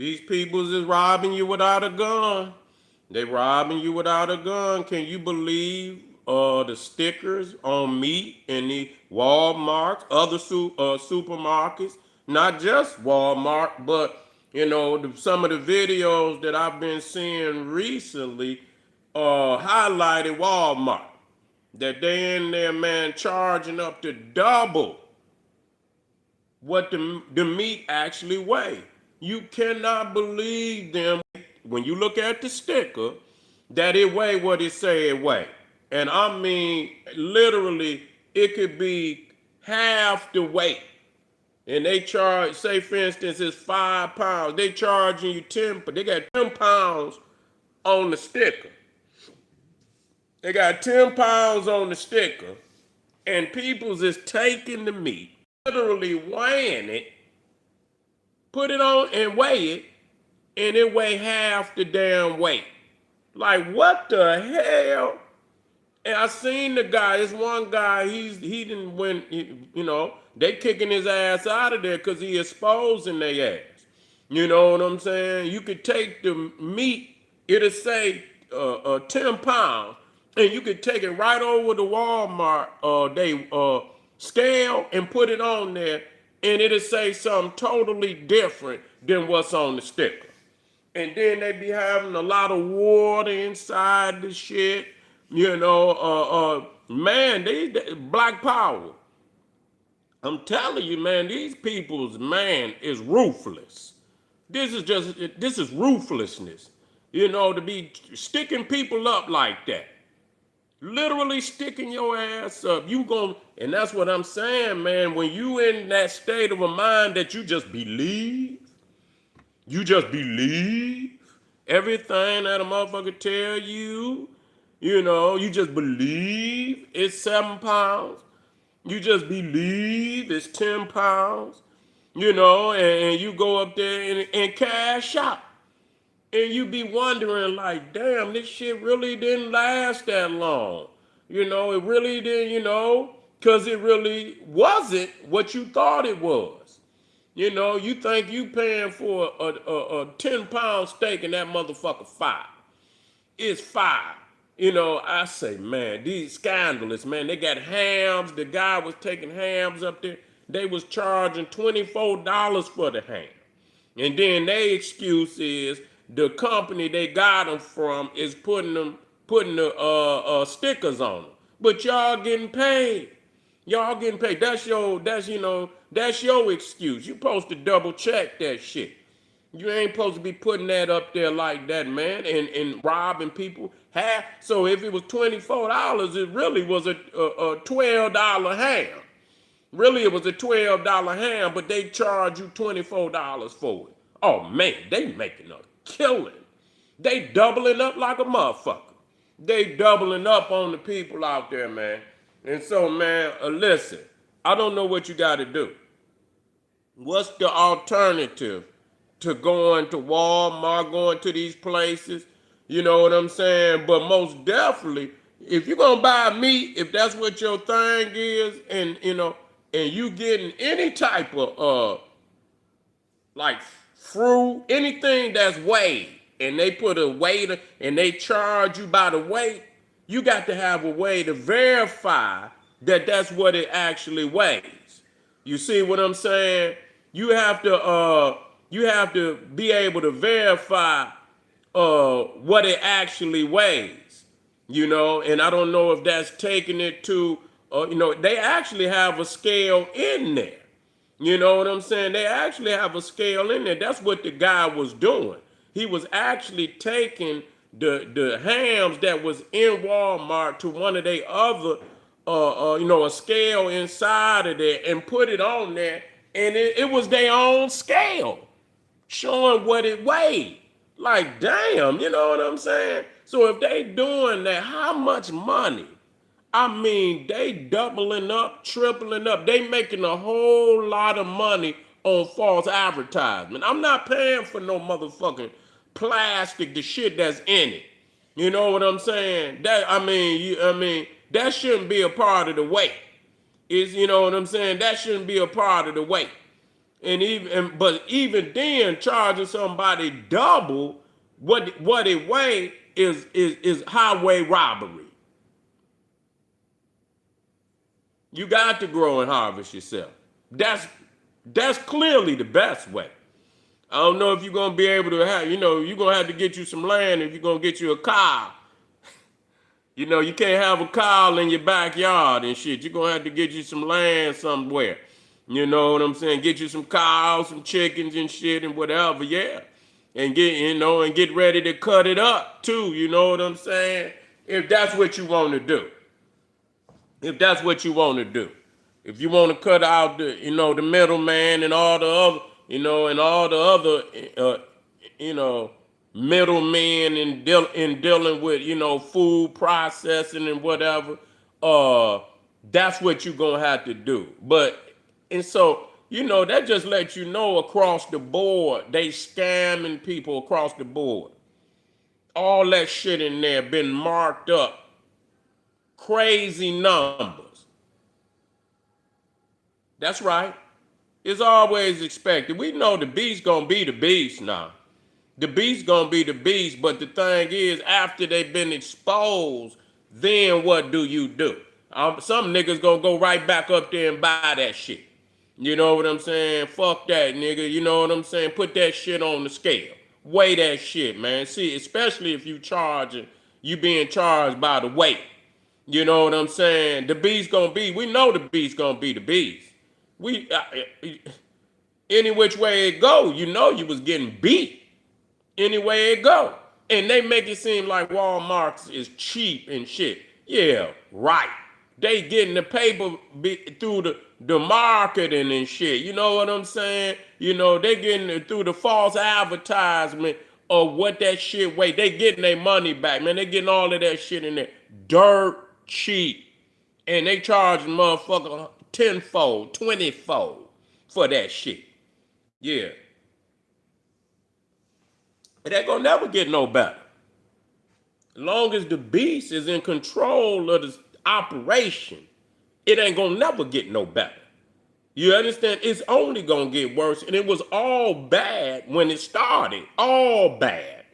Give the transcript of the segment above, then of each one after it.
These peoples is robbing you without a gun. They robbing you without a gun. Can you believe the stickers on meat in the Walmart, other supermarkets, not just Walmart, but some of the videos that I've been seeing recently highlighted Walmart. That they in there, man, charging up to double what the meat actually weigh. You cannot believe them when you look at the sticker that it weigh what it say it weigh. And I mean, literally, it could be half the weight. And they charge, say for instance, it's 5 pounds. They charging you 10, but they got 10 pounds on the sticker. They got 10 pounds on the sticker, and people's is taking the meat, literally weighing it, put it on and weigh it, and it weigh half the damn weight. Like, what the hell? And I seen the guy, this one guy, he didn't win, they kicking his ass out of there because he exposing their ass. You know what I'm saying? You could take the meat, it'll say 10 pounds, and you could take it right over to Walmart, they scale and put it on there, and it'll say something totally different than what's on the sticker. And then they be having a lot of water inside the shit. Man, they black power. I'm telling you, man, these people's, man, is ruthless. This is ruthlessness. To be sticking people up like that. Literally sticking your ass up. And that's what I'm saying, man. When you in that state of a mind that you just believe everything that a motherfucker tell you, you just believe it's 7 pounds. You just believe it's 10 pounds, and you go up there and cash out. And you be wondering, like, damn, this shit really didn't last that long. It really didn't, because it really wasn't what you thought it was. You think you paying for a 10-pound steak and that motherfucker 5. It's 5. I say, man, these scandalous, man. They got hams. The guy was taking hams up there. They was charging $24 for the ham. And then their excuse is the company they got them from is putting the stickers on them. But y'all getting paid. Y'all getting paid. That's your excuse. You supposed to double check that shit. You ain't supposed to be putting that up there like that, man, and robbing people. So if it was $24, it really was a $12 ham. Really, it was a $12 ham, but they charge you $24 for it. Oh, man, they making a killing. They doubling up like a motherfucker. They doubling up on the people out there, man. And so, man, listen, I don't know what you got to do. What's the alternative to going to Walmart, going to these places? You know what I'm saying? But most definitely, if you're going to buy meat, if that's what your thing is, and you getting any type of like fruit, anything that's weighed, and they put a weight and they charge you by the weight, you got to have a way to verify that that's what it actually weighs. You see what I'm saying? You have to be able to verify what it actually weighs. And I don't know if that's taking it to they actually have a scale in there. You know what I'm saying? They actually have a scale in there. That's what the guy was doing. He was actually taking the hams that was in Walmart to one of their other, a scale inside of there and put it on there. And it was their own scale showing what it weighed. Like, damn, you know what I'm saying? So if they doing that, how much money? I mean, they doubling up, tripling up. They making a whole lot of money on false advertisement. I'm not paying for no motherfucking plastic, the shit that's in it. You know what I'm saying? That shouldn't be a part of the weight. You know what I'm saying? That shouldn't be a part of the weight. But even then, charging somebody double what it weigh is highway robbery. You got to grow and harvest yourself. That's that's clearly the best way. I don't know if you're gonna be able to have, you're gonna have to get you some land if you're gonna get you a cow. You can't have a cow in your backyard and shit. You're gonna have to get you some land somewhere. You know what I'm saying? Get you some cows, some chickens and shit and whatever, yeah. And get ready to cut it up too, you know what I'm saying? If that's what you want to do. If that's what you want to do. If you want to cut out the middleman and all the other, and all the other, you know, middlemen in dealing with, food processing and whatever, uh, that's what you're gonna have to do. And so, that just lets you know across the board, they scamming people across the board. All that shit in there been marked up. Crazy numbers. That's right. It's always expected. We know the beast gonna be the beast now. The beast gonna be the beast, but the thing is, after they've been exposed, then what do you do? Some niggas gonna go right back up there and buy that shit. You know what I'm saying? Fuck that, nigga. You know what I'm saying? Put that shit on the scale. Weigh that shit, man. See, especially if you being charged by the weight. You know what I'm saying? The beast gonna be. We know the beast gonna be the beast. We any which way it go, you was getting beat. Any way it go, and they make it seem like Walmart is cheap and shit. Yeah, right. They getting the paper through the marketing and shit. You know what I'm saying? They getting it through the false advertisement of what that shit weight. They getting their money back, man. They getting all of that shit in there dirt cheap, and they charging motherfucker tenfold, 20-fold for that shit. Yeah, it ain't gonna never get no better. As long as the beast is in control of the operation, it ain't gonna never get no better. You understand? It's only gonna get worse, and it was all bad when it started. All bad.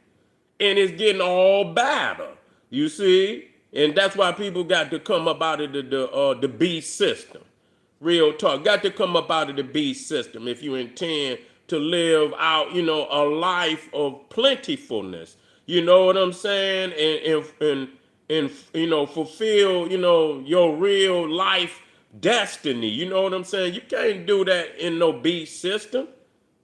And it's getting all badder. You see? And that's why people got to come up out of the beast system. Real talk. Got to come up out of the beast system if you intend to live out, a life of plentifulness. You know what I'm saying? And fulfill, your real life destiny. You know what I'm saying? You can't do that in no beast system.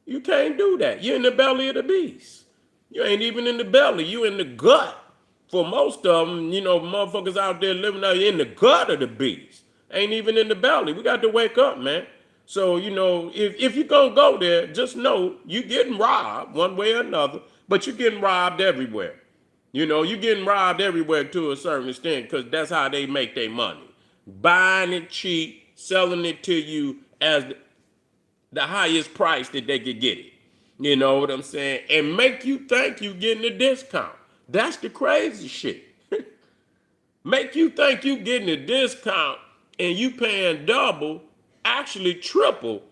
You can't do that. You're in the belly of the beast. You ain't even in the belly. You in the gut. For most of them, motherfuckers out there living out in the gut of the beast. Ain't even in the belly. We got to wake up, man. So, if you're going to go there, just know you getting robbed one way or another, but you're getting robbed everywhere. You're getting robbed everywhere to a certain extent because that's how they make their money. Buying it cheap, selling it to you as the highest price that they could get it. You know what I'm saying? And make you think you getting a discount. That's the crazy shit. Make you think you getting a discount and you paying double, actually triple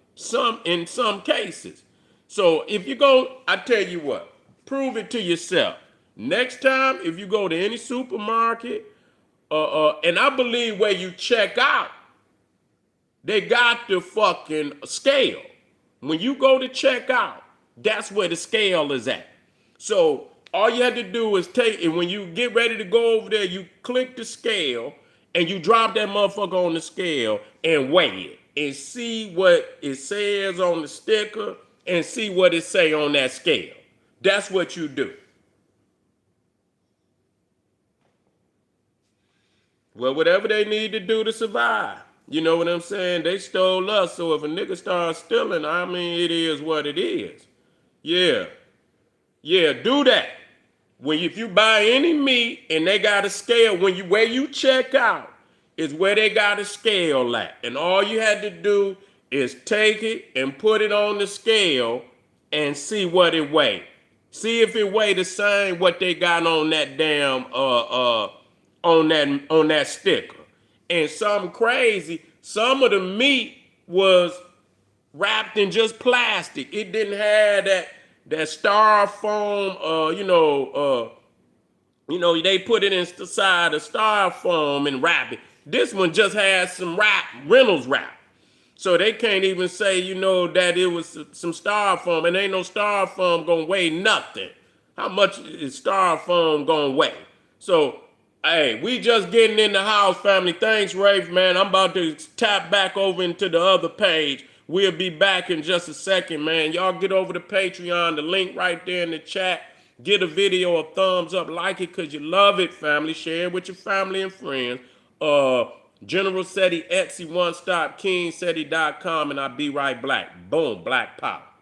in some cases. So if you go, I tell you what, prove it to yourself. Next time, if you go to any supermarket, and I believe where you check out, they got the fucking scale. When you go to check out, that's where the scale is at. So all you have to do is take it. When you get ready to go over there, you click the scale and you drop that motherfucker on the scale and weigh it and see what it says on the sticker and see what it say on that scale. That's what you do. Well, whatever they need to do to survive. You know what I'm saying? They stole us, so if a nigga starts stealing, I mean, it is what it is. Yeah. Yeah, do that. If you buy any meat and they got a scale, where you check out is where they got a scale at. And all you had to do is take it and put it on the scale and see what it weigh. See if it weigh the same what they got on that damn on that sticker. And something crazy, some of the meat was wrapped in just plastic. It didn't have that styrofoam, they put it inside a styrofoam and wrap it. This one just has some Reynolds wrap. So they can't even say, that it was some styrofoam, and ain't no styrofoam gonna weigh nothing. How much is styrofoam gonna weigh? So, hey, we just getting in the house, family. Thanks, Rafe, man. I'm about to tap back over into the other page. We'll be back in just a second, man. Y'all get over to Patreon, the link right there in the chat. Get a video a thumbs up, like it because you love it, family. Share it with your family and friends. General Seti, Etsy, One Stop, KingSeti.com, and I'll be right back. Boom, Black Pop.